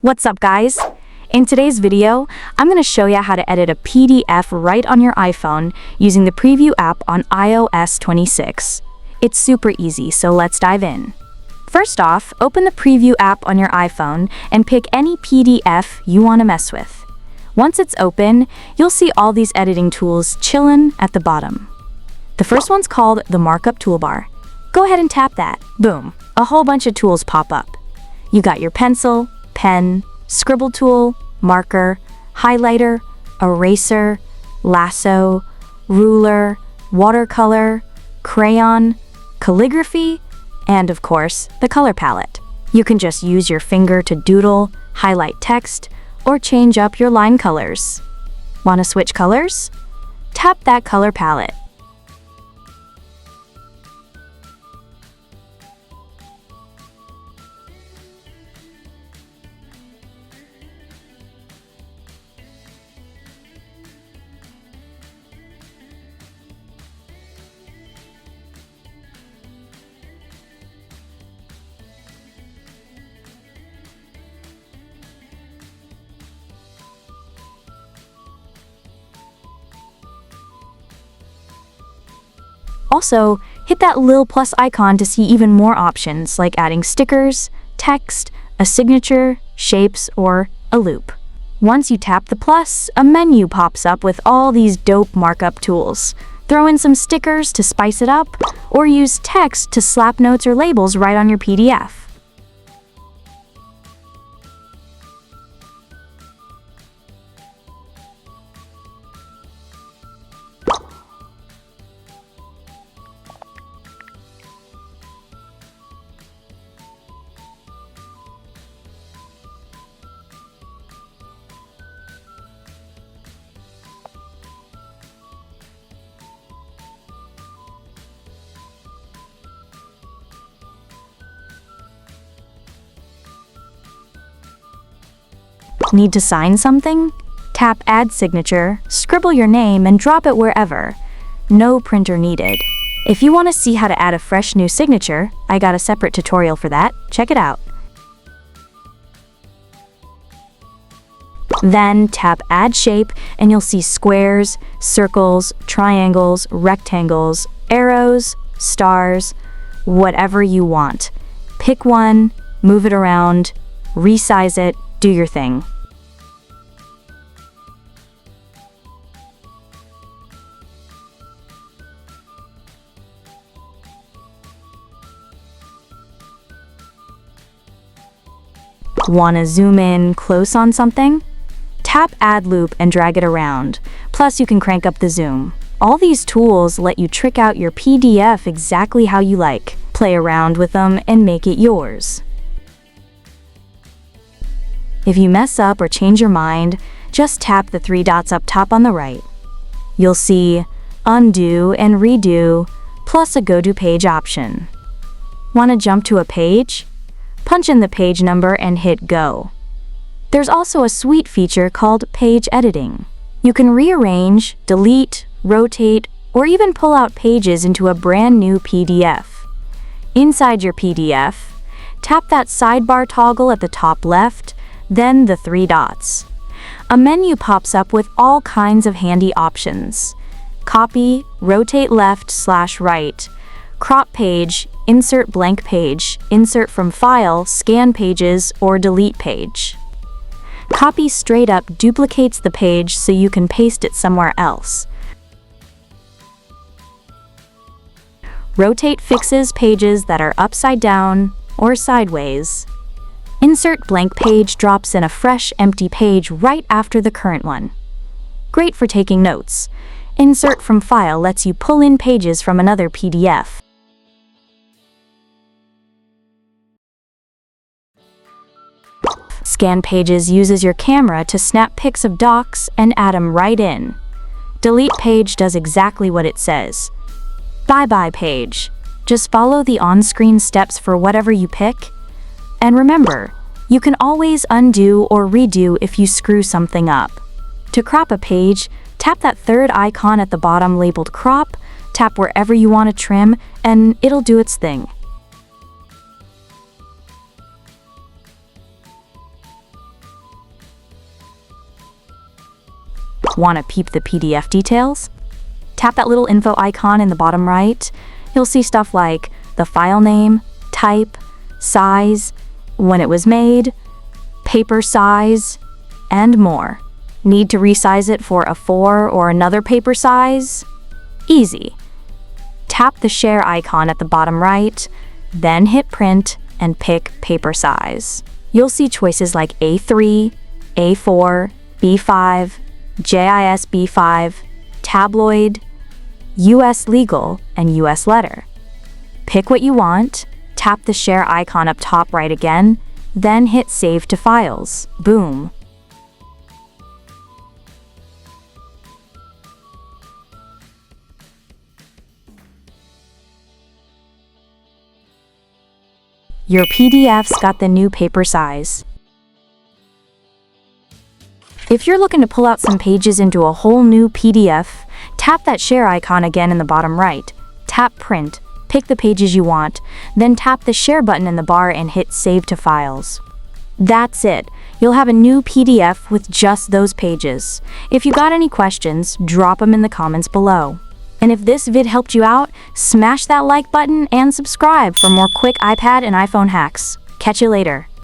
What's up, guys? In today's video, I'm going to show you how to edit a PDF right on your iPhone using the Preview app on iOS 26. It's super easy, so let's dive in. First off, open the Preview app on your iPhone and pick any PDF you want to mess with. Once it's open, you'll see all these editing tools chillin' at the bottom. The first one's called the Markup toolbar. Go ahead and tap that. Boom, a whole bunch of tools pop up. You got your pencil, pen, scribble tool, marker, highlighter, eraser, lasso, ruler, watercolor, crayon, calligraphy, and of course, the color palette. You can just use your finger to doodle, highlight text, or change up your line colors. Want to switch colors? Tap that color palette. Also, hit that little plus icon to see even more options like adding stickers, text, a signature, shapes, or a loop. Once you tap the plus, a menu pops up with all these dope markup tools. Throw in some stickers to spice it up, or use text to slap notes or labels right on your PDF. Need to sign something? Tap Add Signature, scribble your name, and drop it wherever. No printer needed. If you want to see how to add a fresh new signature, I got a separate tutorial for that. Check it out. Then tap Add Shape, and you'll see squares, circles, triangles, rectangles, arrows, stars, whatever you want. Pick one, move it around, resize it, do your thing. Want to zoom in close on something? Tap Add Loop and drag it around. Plus, you can crank up the zoom. All these tools let you trick out your PDF exactly how you like. Play around with them and make it yours. If you mess up or change your mind, just tap the three dots up top on the right. You'll see Undo and Redo, plus a Go to Page option. Want to jump to a page? Punch in the page number and hit Go. There's also a sweet feature called Page Editing. You can rearrange, delete, rotate, or even pull out pages into a brand new PDF. Inside your PDF, tap that sidebar toggle at the top left, then the three dots. A menu pops up with all kinds of handy options. Copy, rotate left/right, crop page, insert blank page, insert from file, scan pages, or delete page. Copy straight up duplicates the page so you can paste it somewhere else. Rotate fixes pages that are upside down or sideways. Insert blank page drops in a fresh, empty page right after the current one. Great for taking notes. Insert from file lets you pull in pages from another PDF. Scan pages uses your camera to snap pics of docs and add them right in. Delete page does exactly what it says. Bye-bye page. Just follow the on-screen steps for whatever you pick. And remember, you can always undo or redo if you screw something up. To crop a page, tap that third icon at the bottom labeled Crop, tap wherever you want to trim, and it'll do its thing. Want to peep the PDF details? Tap that little info icon in the bottom right. You'll see stuff like the file name, type, size, when it was made, paper size, and more. Need to resize it for a 4 or another paper size? Easy. Tap the share icon at the bottom right, then hit print and pick paper size. You'll see choices like A3, A4, B5, JIS B5, tabloid, US legal, and US letter. Pick what you want, tap the share icon up top right again, then hit save to files. Boom. Your PDF's got the new paper size. If you're looking to pull out some pages into a whole new PDF, tap that share icon again in the bottom right. Tap print, pick the pages you want, then tap the share button in the bar and hit save to files. That's it. You'll have a new PDF with just those pages. If you got any questions, drop them in the comments below. And if this vid helped you out, smash that like button and subscribe for more quick iPad and iPhone hacks. Catch you later.